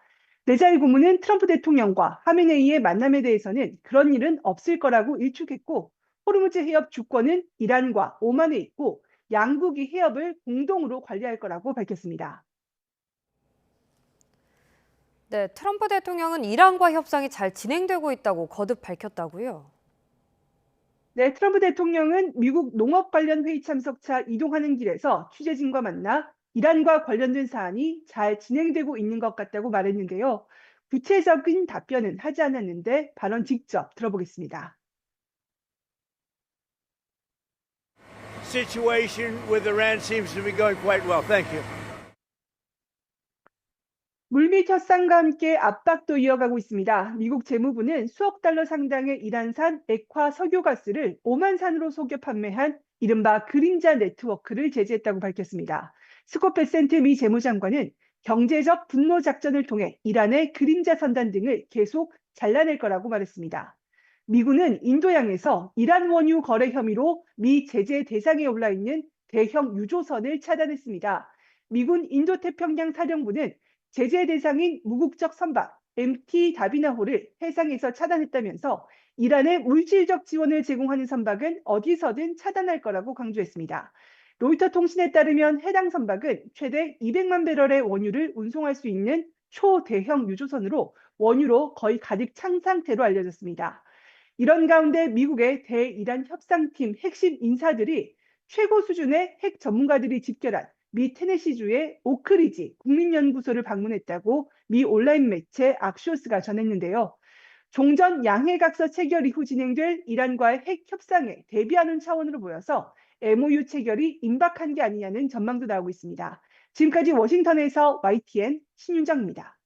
레자이 고문은 트럼프 대통령과 하메네이의 만남에 대해서는 그런 일은 없을 거라고 일축했고 호르무즈 해협 주권은 이란과 오만에 있고 양국이 해협을 공동으로 관리할 거라고 밝혔습니다. 네, 트럼프 대통령은 이란과 협상이 잘 진행되고 있다고 거듭 밝혔다고요? 네, 트럼프 대통령은 미국 농업 관련 회의 참석차 이동하는 길에서 취재진과 만나 이란과 관련된 사안이 잘 진행되고 있는 것 같다고 말했는데요. 구체적인 답변은 하지 않았는데 발언 직접 들어보겠습니다. Situation with Iran seems to be going quite well. Thank you. 물밑 협상과 함께 압박도 이어가고 있습니다. 미국 재무부는 수억 달러 상당의 이란산 액화 석유가스를 오만산으로 속여 판매한 이른바 그림자 네트워크를 제재했다고 밝혔습니다. 스콧 베센트 미 재무장관은 경제적 분노 작전을 통해 이란의 그림자 선단 등을 계속 잘라낼 거라고 말했습니다. 미군은 인도양에서 이란 원유 거래 혐의로 미 제재 대상에 올라 있는 대형 유조선을 차단했습니다. 미군 인도태평양 사령부는 제재 대상인 무국적 선박 MT 다비나호를 해상에서 차단했다면서 이란에 물질적 지원을 제공하는 선박은 어디서든 차단할 거라고 강조했습니다. 로이터 통신에 따르면 해당 선박은 최대 200만 배럴의 원유를 운송할 수 있는 초대형 유조선으로 원유로 거의 가득 찬 상태로 알려졌습니다. 이런 가운데 미국의 대이란 협상팀 핵심 인사들이 최고 수준의 핵 전문가들이 집결한 미 테네시주의 오크리지 국립연구소를 방문했다고 미 온라인 매체 악시오스가 전했는데요. 종전 양해각서 체결 이후 진행될 이란과의 핵 협상에 대비하는 차원으로 보여서 MOU 체결이 임박한 게 아니냐는 전망도 나오고 있습니다. 지금까지 워싱턴에서 YTN 신윤정입니다.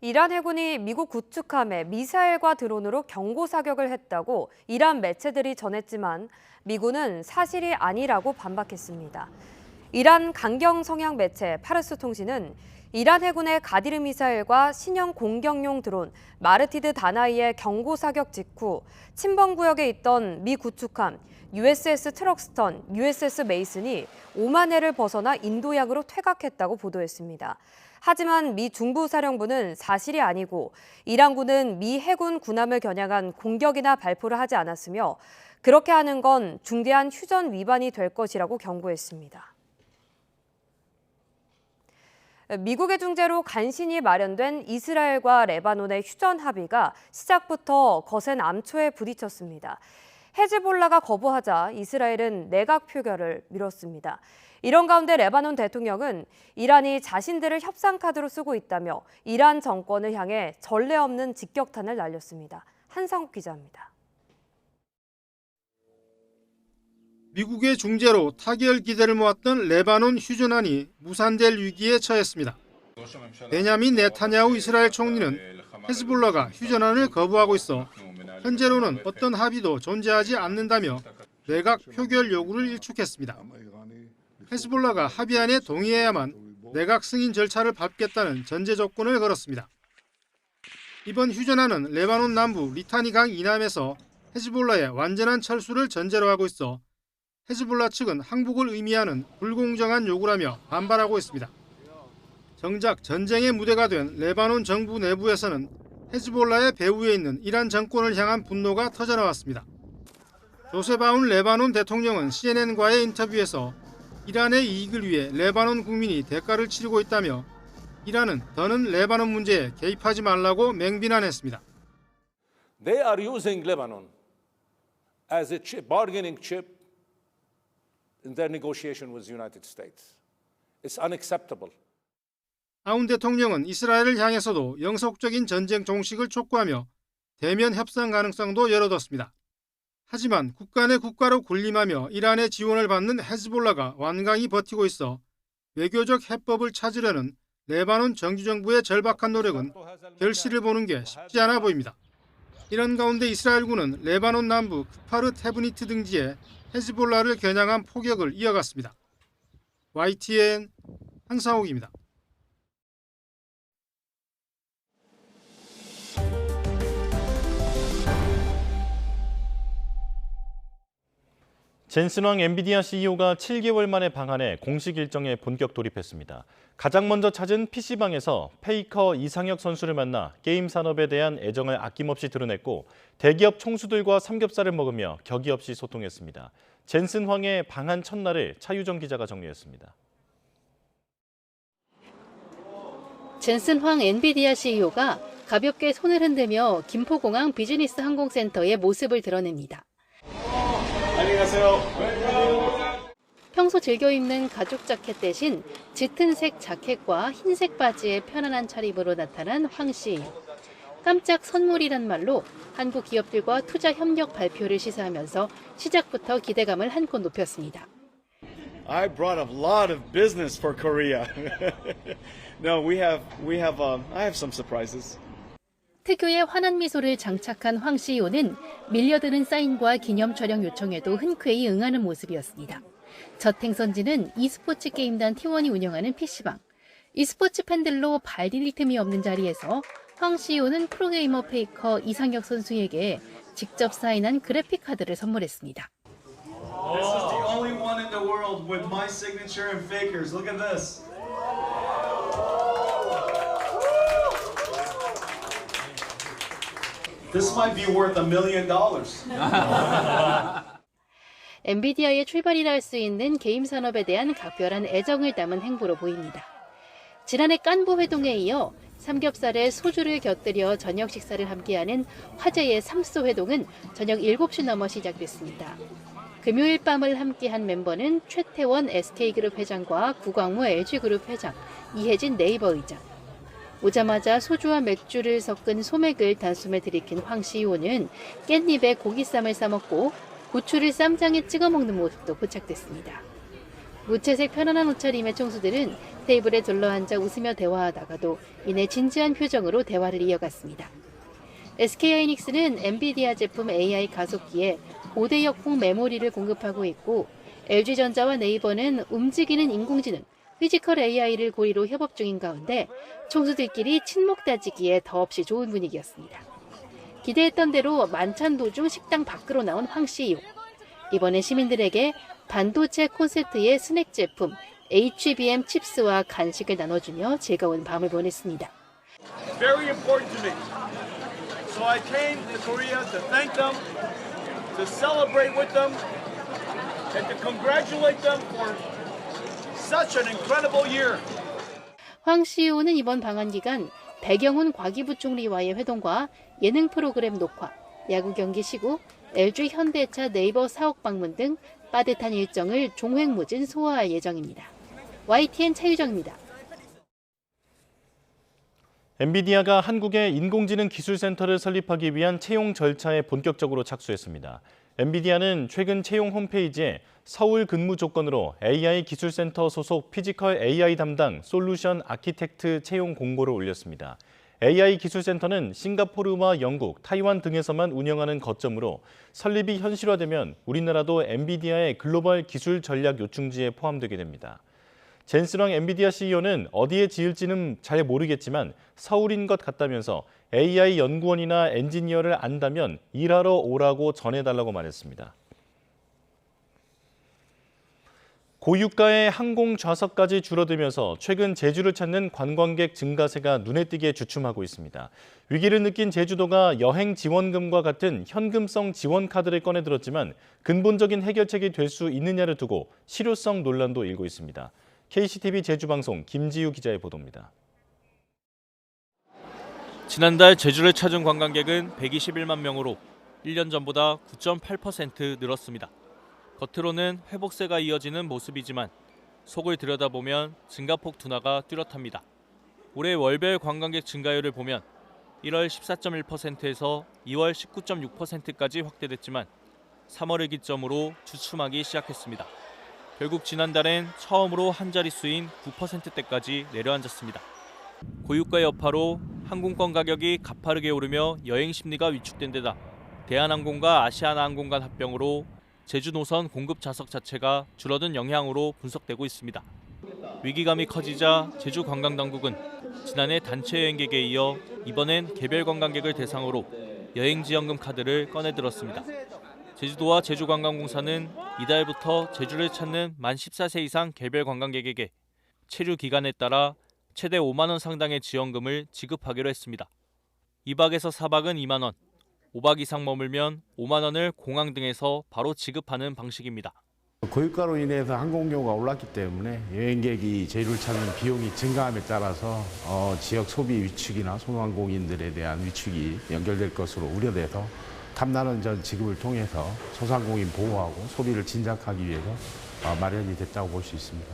이란 해군이 미국 구축함에 미사일과 드론으로 경고 사격을 했다고 이란 매체들이 전했지만 미군은 사실이 아니라고 반박했습니다. 이란 강경 성향 매체 파르스 통신은 이란 해군의 가디르 미사일과 신형 공격용 드론 마르티드 다나이의 경고 사격 직후 침범 구역에 있던 미 구축함 USS 트럭스턴, USS 메이슨이 오만해를 벗어나 인도양으로 퇴각했다고 보도했습니다. 하지만 미 중부사령부는 사실이 아니고 이란군은 미 해군 군함을 겨냥한 공격이나 발포를 하지 않았으며 그렇게 하는 건 중대한 휴전 위반이 될 것이라고 경고했습니다. 미국의 중재로 간신히 마련된 이스라엘과 레바논의 휴전 합의가 시작부터 거센 암초에 부딪혔습니다. 헤즈볼라가 거부하자 이스라엘은 내각 표결을 미뤘습니다. 이런 가운데 레바논 대통령은 이란이 자신들을 협상 카드로 쓰고 있다며 이란 정권을 향해 전례 없는 직격탄을 날렸습니다. 한상욱 기자입니다. 미국의 중재로 타결 기대를 모았던 레바논 휴전안이 무산될 위기에 처했습니다. 베냐민 네타냐후 이스라엘 총리는 헤즈볼라가 휴전안을 거부하고 있어 현재로는 어떤 합의도 존재하지 않는다며 내각 표결 요구를 일축했습니다. 헤즈볼라가 합의안에 동의해야만 내각 승인 절차를 밟겠다는 전제 조건을 걸었습니다. 이번 휴전안은 레바논 남부 리타니 강 이남에서 헤즈볼라의 완전한 철수를 전제로 하고 있어 헤즈볼라 측은 항복을 의미하는 불공정한 요구라며 반발하고 있습니다. 정작 전쟁의 무대가 된 레바논 정부 내부에서는 헤즈볼라의 배후에 있는 이란 정권을 향한 분노가 터져나왔습니다. 조셉 아운 레바논 대통령은 CNN과의 인터뷰에서 이란의 이익을 위해 레바논 국민이 대가를 치르고 있다며 이란은 더는 레바논 문제에 개입하지 말라고 맹비난했습니다. They are using Lebanon as a bargaining chip in their negotiation with the United States. It's unacceptable. 아운 대통령은 이스라엘을 향해서도 영속적인 전쟁 종식을 촉구하며 대면 협상 가능성도 열어뒀습니다. 하지만 국가 내 국가로 군림하며 이란의 지원을 받는 헤즈볼라가 완강히 버티고 있어 외교적 해법을 찾으려는 레바논 정규정부의 절박한 노력은 결실을 보는 게 쉽지 않아 보입니다. 이런 가운데 이스라엘군은 레바논 남부 크파르 테브니트 등지에 헤즈볼라를 겨냥한 포격을 이어갔습니다. YTN 한상욱입니다. 젠슨 황 엔비디아 CEO가 7개월 만에 방한해 공식 일정에 본격 돌입했습니다. 가장 먼저 찾은 PC방에서 페이커 이상혁 선수를 만나 게임 산업에 대한 애정을 아낌없이 드러냈고 대기업 총수들과 삼겹살을 먹으며 격이 없이 소통했습니다. 젠슨 황의 방한 첫날을 차유정 기자가 정리했습니다. 젠슨 황 엔비디아 CEO가 가볍게 손을 흔들며 김포공항 비즈니스 항공센터의 모습을 드러냅니다. 안녕하세요. 평소 즐겨 입는 가죽 자켓 대신 짙은색 자켓과 흰색 바지의 편안한 차림으로 나타난 황 CEO. 깜짝 선물이란 말로 한국 기업들과 투자 협력 발표를 시사하면서 시작부터 기대감을 한껏 높였습니다. I brought a lot of business for Korea. No, I have some surprises. 특유의 환한 미소를 장착한 황 CEO는 밀려드는 사인과 기념 촬영 요청에도 흔쾌히 응하는 모습이었습니다. 첫 행선지는 e스포츠 게임단 T1이 운영하는 PC방. e스포츠 팬들로 발 디딜 틈이 없는 자리에서 황 CEO는 프로게이머 페이커 이상혁 선수에게 직접 사인한 그래픽 카드를 선물했습니다. This is the only one in the world with my signature and Faker's. Look at this. This might be worth $1 million. 엔비디아의 출발이라 할 수 있는 게임 산업에 대한 각별한 애정을 담은 행보로 보입니다. 지난해 깐부 회동에 이어 삼겹살에 소주를 곁들여 저녁 식사를 함께하는 화제의 삼소 회동은 저녁 7시 넘어 시작됐습니다. 금요일 밤을 함께한 멤버는 최태원 SK그룹 회장과 구광모 LG그룹 회장, 이혜진 네이버 의장. 오자마자 소주와 맥주를 섞은 소맥을 단숨에 들이킨 황 CEO는 깻잎에 고기쌈을 싸먹고 고추를 쌈장에 찍어 먹는 모습도 포착됐습니다. 무채색 편안한 옷차림의 총수들은 테이블에 둘러앉아 웃으며 대화하다가도 이내 진지한 표정으로 대화를 이어갔습니다. SK하이닉스는 엔비디아 제품 AI 가속기에 고대역풍 메모리를 공급하고 있고 LG전자와 네이버는 움직이는 인공지능, 피지컬 AI를 고리로 협업 중인 가운데 총수들끼리 친목 다지기에 더없이 좋은 분위기였습니다. 기대했던 대로 만찬 도중 식당 밖으로 나온 황 CEO. 이번에 시민들에게 반도체 콘셉트의 스낵 제품 HBM 칩스와 간식을 나눠주며 즐거운 밤을 보냈습니다. Very important to me. So I came to Korea to thank them, to celebrate with them, and to congratulate them for such an incredible year. 황 CEO는 이번 방한 기간 백영훈 과기부 총리와의 회동과 예능 프로그램 녹화, 야구 경기 시구, LG 현대차 네이버 사옥 방문 등 빠듯한 일정을 종횡무진 소화할 예정입니다. YTN 차유정입니다. 엔비디아가 한국에 인공지능 기술센터를 설립하기 위한 채용 절차에 본격적으로 착수했습니다. 엔비디아는 최근 채용 홈페이지에 서울 근무 조건으로 AI 기술센터 소속 피지컬 AI 담당 솔루션 아키텍트 채용 공고를 올렸습니다. AI 기술센터는 싱가포르와 영국, 타이완 등에서만 운영하는 거점으로 설립이 현실화되면 우리나라도 엔비디아의 글로벌 기술 전략 요충지에 포함되게 됩니다. 젠슨 황 엔비디아 CEO는 어디에 지을지는 잘 모르겠지만 서울인 것 같다면서 AI 연구원이나 엔지니어를 안다면 일하러 오라고 전해달라고 말했습니다. 고유가의 항공 좌석까지 줄어들면서 최근 제주를 찾는 관광객 증가세가 눈에 띄게 주춤하고 있습니다. 위기를 느낀 제주도가 여행 지원금과 같은 현금성 지원 카드를 꺼내들었지만 근본적인 해결책이 될 수 있느냐를 두고 실효성 논란도 일고 있습니다. KCTV 제주방송 김지유 기자의 보도입니다. 지난달 제주를 찾은 관광객은 121만 명으로 1년 전보다 9.8% 늘었습니다. 겉으로는 회복세가 이어지는 모습이지만 속을 들여다보면 증가폭 둔화가 뚜렷합니다. 올해 월별 관광객 증가율을 보면 1월 14.1%에서 2월 19.6%까지 확대됐지만 3월을 기점으로 주춤하기 시작했습니다. 결국 지난달엔 처음으로 한 자릿수인 9%대까지 내려앉았습니다. 고유가 여파로 항공권 가격이 가파르게 오르며 여행 심리가 위축된 데다 대한항공과 아시아나항공 간 합병으로 제주 노선 공급 좌석 자체가 줄어든 영향으로 분석되고 있습니다. 위기감이 커지자 제주관광당국은 지난해 단체 여행객에 이어 이번엔 개별 관광객을 대상으로 여행지원금 카드를 꺼내들었습니다. 제주도와 제주관광공사는 이달부터 제주를 찾는 만 14세 이상 개별 관광객에게 체류 기간에 따라 최대 5만 원 상당의 지원금을 지급하기로 했습니다. 2박에서 4박은 2만 원, 5박 이상 머물면 5만 원을 공항 등에서 바로 지급하는 방식입니다. 고유가로 인해서 항공료가 올랐기 때문에 여행객이 제주를 찾는 비용이 증가함에 따라서 지역 소비 위축이나 소상공인들에 대한 위축이 연결될 것으로 우려돼서 탐나는 전 지급을 통해서 소상공인 보호하고 소비를 진작하기 위해서 마련이 됐다고 볼 수 있습니다.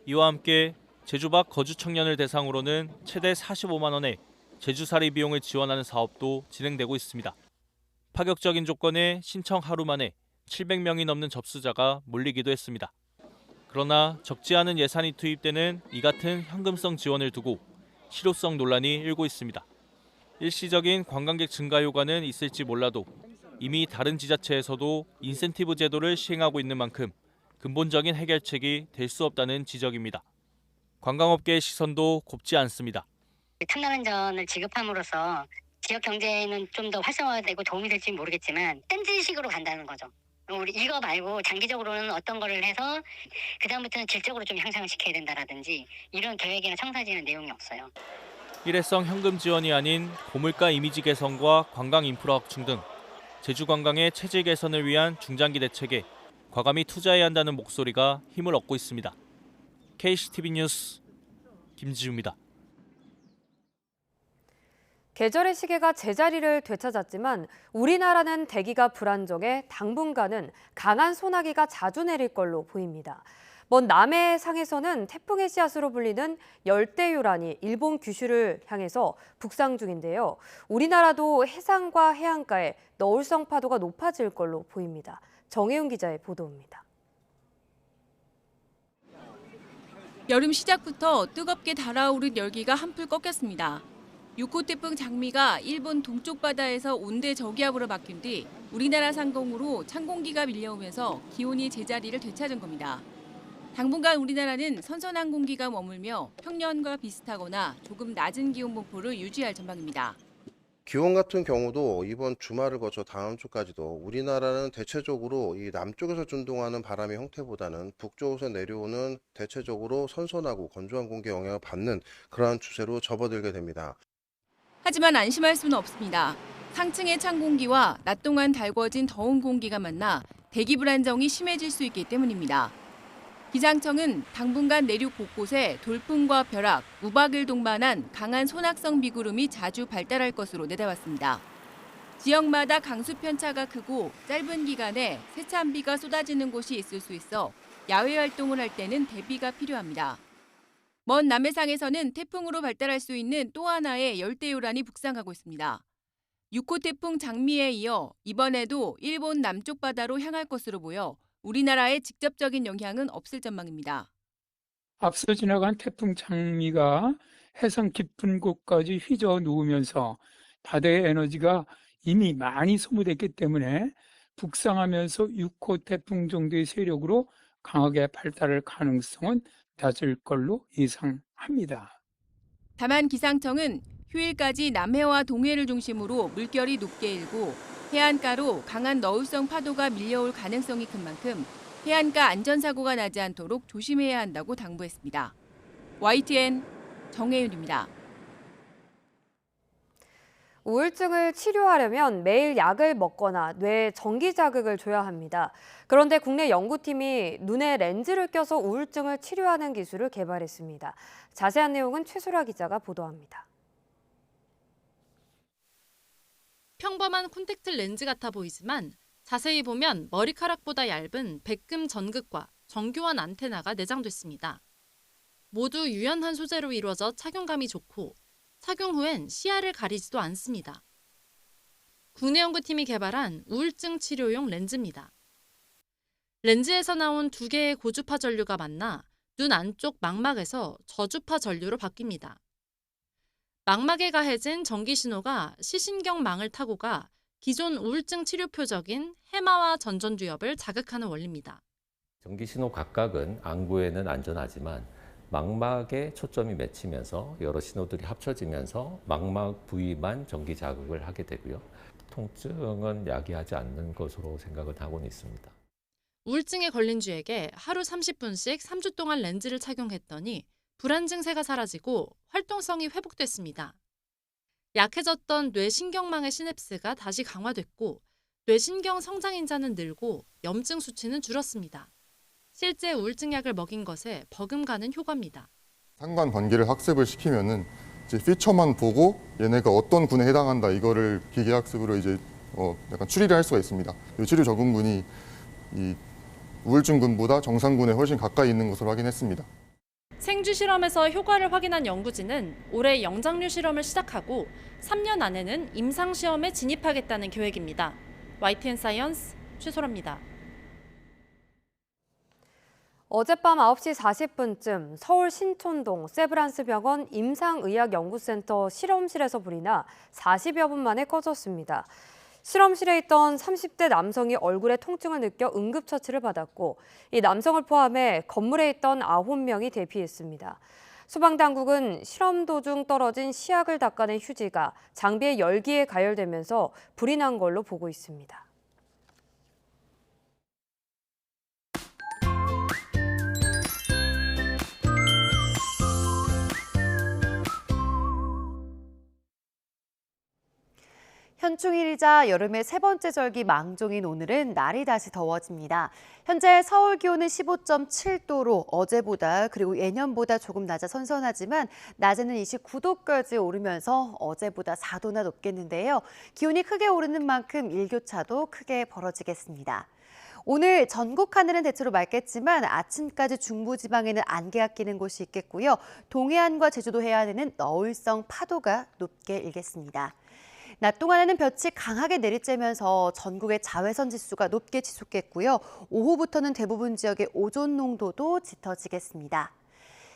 이와 함께 제주 밖 거주 청년을 대상으로는 최대 45만 원의 제주살이 비용을 지원하는 사업도 진행되고 있습니다. 파격적인 조건에 신청 하루 만에 700명이 넘는 접수자가 몰리기도 했습니다. 그러나 적지 않은 예산이 투입되는 이 같은 현금성 지원을 두고 실효성 논란이 일고 있습니다. 일시적인 관광객 증가 효과는 있을지 몰라도 이미 다른 지자체에서도 인센티브 제도를 시행하고 있는 만큼 근본적인 해결책이 될 수 없다는 지적입니다. 관광업계의 시선도 곱지 않습니다. 탐나는전을 지급함으로써 지역 경제는 좀 더 활성화되고 도움이 될지 모르겠지만 댄지식으로 간다는 거죠. 우리 이거 말고 장기적으로는 어떤 거를 해서 그다음부터는 질적으로 좀 향상을 시켜야 된다라든지 이런 계획이나 청사진의 내용이 없어요. 일회성 현금 지원이 아닌 고물가 이미지 개선과 관광 인프라 확충 등 제주 관광의 체질 개선을 위한 중장기 대책에 과감히 투자해야 한다는 목소리가 힘을 얻고 있습니다. KCTV 뉴스 김지우입니다. 계절의 시계가 제자리를 되찾았지만 우리나라는 대기가 불안정해 당분간은 강한 소나기가 자주 내릴 걸로 보입니다. 먼 남해상에서는 태풍의 씨앗으로 불리는 열대요란이 일본 규슈를 향해서 북상 중인데요. 우리나라도 해상과 해안가에 너울성 파도가 높아질 걸로 보입니다. 정혜윤 기자의 보도입니다. 여름 시작부터 뜨겁게 달아오른 열기가 한풀 꺾였습니다. 6호 태풍 장미가 일본 동쪽 바다에서 온대 저기압으로 바뀐 뒤 우리나라 상공으로 찬 공기가 밀려오면서 기온이 제자리를 되찾은 겁니다. 당분간 우리나라는 선선한 공기가 머물며 평년과 비슷하거나 조금 낮은 기온 분포를 유지할 전망입니다. 기온 같은 경우도 이번 주말을 거쳐 다음 주까지도 우리나라는 대체적으로 이 남쪽에서 준동하는 바람의 형태보다는 북쪽에서 내려오는 대체적으로 선선하고 건조한 공기 영향을 받는 그러한 추세로 접어들게 됩니다. 하지만 안심할 수는 없습니다. 상층의 찬 공기와 낮 동안 달궈진 더운 공기가 만나 대기 불안정이 심해질 수 있기 때문입니다. 기상청은 당분간 내륙 곳곳에 돌풍과 벼락, 우박을 동반한 강한 소낙성 비구름이 자주 발달할 것으로 내다봤습니다. 지역마다 강수 편차가 크고 짧은 기간에 세찬 비가 쏟아지는 곳이 있을 수 있어 야외 활동을 할 때는 대비가 필요합니다. 먼 남해상에서는 태풍으로 발달할 수 있는 또 하나의 열대요란이 북상하고 있습니다. 6호 태풍 장미에 이어 이번에도 일본 남쪽 바다로 향할 것으로 보여 우리나라에 직접적인 영향은 없을 전망입니다. 앞서 지나간 태풍 장미가 해상 깊은 곳까지 휘저 누우면서 바다의 에너지가 이미 많이 소모됐기 때문에 북상하면서 6호 태풍 정도의 세력으로 강하게 발달할 가능성은 낮을 걸로 예상합니다. 다만 기상청은 휴일까지 남해와 동해를 중심으로 물결이 높게 일고 해안가로 강한 너울성 파도가 밀려올 가능성이 큰 만큼 해안가 안전사고가 나지 않도록 조심해야 한다고 당부했습니다. YTN 정혜윤입니다. 우울증을 치료하려면 매일 약을 먹거나 뇌에 전기 자극을 줘야 합니다. 그런데 국내 연구팀이 눈에 렌즈를 껴서 우울증을 치료하는 기술을 개발했습니다. 자세한 내용은 최소라 기자가 보도합니다. 평범한 콘택트 렌즈 같아 보이지만 자세히 보면 머리카락보다 얇은 백금 전극과 정교한 안테나가 내장됐습니다. 모두 유연한 소재로 이루어져 착용감이 좋고 착용 후엔 시야를 가리지도 않습니다. 국내 연구팀이 개발한 우울증 치료용 렌즈입니다. 렌즈에서 나온 2개의 고주파 전류가 만나 눈 안쪽 망막에서 저주파 전류로 바뀝니다. 망막에 가해진 전기 신호가 시신경망을 타고 가 기존 우울증 치료 표적인 해마와 전전두엽을 자극하는 원리입니다. 전기신호 각각은 안구에는 안전하지만 망막에 초점이 맺히면서 여러 신호들이 합쳐지면서 망막 부위만 전기 자극을 하게 되고요. 통증은 야기하지 않는 것으로 생각을 하고는 있습니다. 우울증에 걸린 주에게 하루 30분씩 3주 동안 렌즈를 착용했더니 불안 증세가 사라지고 활동성이 회복됐습니다. 약해졌던 뇌신경망의 시냅스가 다시 강화됐고 뇌신경 성장인자는 늘고 염증 수치는 줄었습니다. 실제 우울증 약을 먹인 것에 버금가는 효과입니다. 상관 관계를 학습을 시키면은 이제 피처만 보고 얘네가 어떤 군에 해당한다 이거를 기계 학습으로 이제 약간 추리를 할 수가 있습니다. 이 치료 적응군이 이 우울증군보다 정상군에 훨씬 가까이 있는 것으로 확인했습니다. 생쥐 실험에서 효과를 확인한 연구진은 올해 영장류 실험을 시작하고 3년 안에는 임상 시험에 진입하겠다는 계획입니다. YTN 사이언스 최소라입니다. 어젯밤 9시 40분쯤 서울 신촌동 세브란스병원 임상의학연구센터 실험실에서 불이 나 40여 분 만에 꺼졌습니다. 실험실에 있던 30대 남성이 얼굴에 통증을 느껴 응급처치를 받았고 이 남성을 포함해 건물에 있던 9명이 대피했습니다. 소방당국은 실험 도중 떨어진 시약을 닦아낸 휴지가 장비의 열기에 가열되면서 불이 난 걸로 보고 있습니다. 현충일이자 여름의 세 번째 절기 망종인 오늘은 날이 다시 더워집니다. 현재 서울 기온은 15.7도로 어제보다 그리고 예년보다 조금 낮아 선선하지만 낮에는 29도까지 오르면서 어제보다 4도나 높겠는데요. 기온이 크게 오르는 만큼 일교차도 크게 벌어지겠습니다. 오늘 전국 하늘은 대체로 맑겠지만 아침까지 중부지방에는 안개가 끼는 곳이 있겠고요. 동해안과 제주도 해안에는 너울성 파도가 높게 일겠습니다. 낮 동안에는 볕이 강하게 내리쬐면서 전국의 자외선 지수가 높게 지속겠고요. 오후부터는 대부분 지역의 오존 농도도 짙어지겠습니다.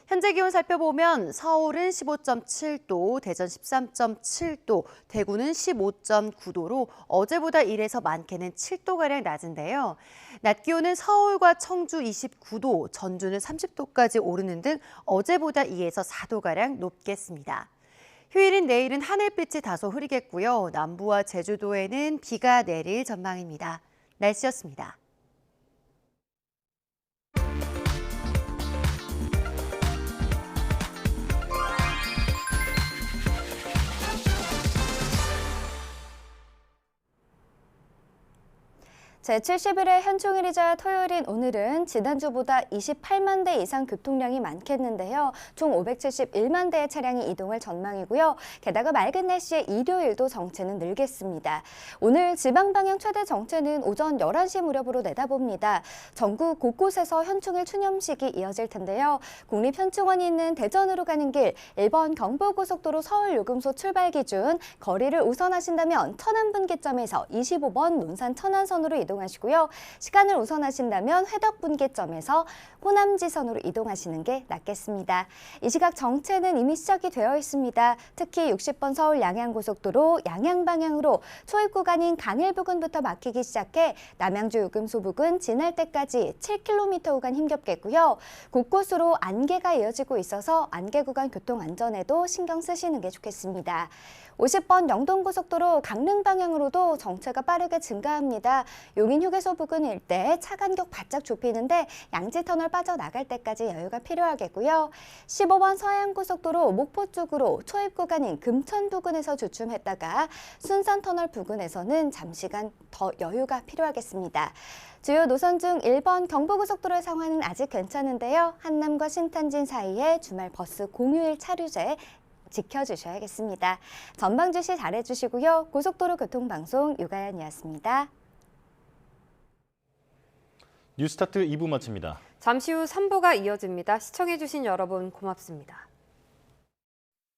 현재 기온 살펴보면 서울은 15.7도, 대전 13.7도, 대구는 15.9도로 어제보다 1에서 많게는 7도가량 낮은데요. 낮 기온은 서울과 청주 29도, 전주는 30도까지 오르는 등 어제보다 2에서 4도가량 높겠습니다. 휴일인 내일은 하늘빛이 다소 흐리겠고요. 남부와 제주도에는 비가 내릴 전망입니다. 날씨였습니다. 제71회 현충일이자 토요일인 오늘은 지난주보다 28만 대 이상 교통량이 많겠는데요. 총 571만 대의 차량이 이동할 전망이고요. 게다가 맑은 날씨에 일요일도 정체는 늘겠습니다. 오늘 지방 방향 최대 정체는 오전 11시 무렵으로 내다봅니다. 전국 곳곳에서 현충일 추념식이 이어질 텐데요. 국립현충원이 있는 대전으로 가는 길 1번 경부고속도로 서울요금소 출발 기준 거리를 우선하신다면 천안분기점에서 25번 논산 천안선으로 이동하시고요. 시간을 우선하신다면 회덕분기점에서 호남지선으로 이동하시는 게 낫겠습니다. 이 시각 정체는 이미 시작이 되어 있습니다. 특히 60번 서울 양양고속도로 양양 방향으로 초입 구간인 간일 부근부터 막히기 시작해 남양주 요금소 부근 지날 때까지 7km 구간 힘겹겠고요. 곳곳으로 안개가 이어지고 있어서 안개 구간 교통 안전에도 신경 쓰시는 게 좋겠습니다. 50번 영동고속도로 강릉 방향으로도 정체가 빠르게 증가합니다. 용인휴게소 부근 일대 차 간격 바짝 좁히는데 양지터널 빠져나갈 때까지 여유가 필요하겠고요. 15번 서해안고속도로 목포 쪽으로 초입 구간인 금천 부근에서 주춤했다가 순산터널 부근에서는 잠시간 더 여유가 필요하겠습니다. 주요 노선 중 1번 경부고속도로의 상황은 아직 괜찮은데요. 한남과 신탄진 사이에 주말 버스 공휴일 차류제 지켜주셔야겠습니다. 전방 주시 잘해주시고요. 고속도로 교통방송 유가연이었습니다. 뉴스타트 2부 마칩니다. 잠시 후 3부가 이어집니다. 시청해주신 여러분 고맙습니다.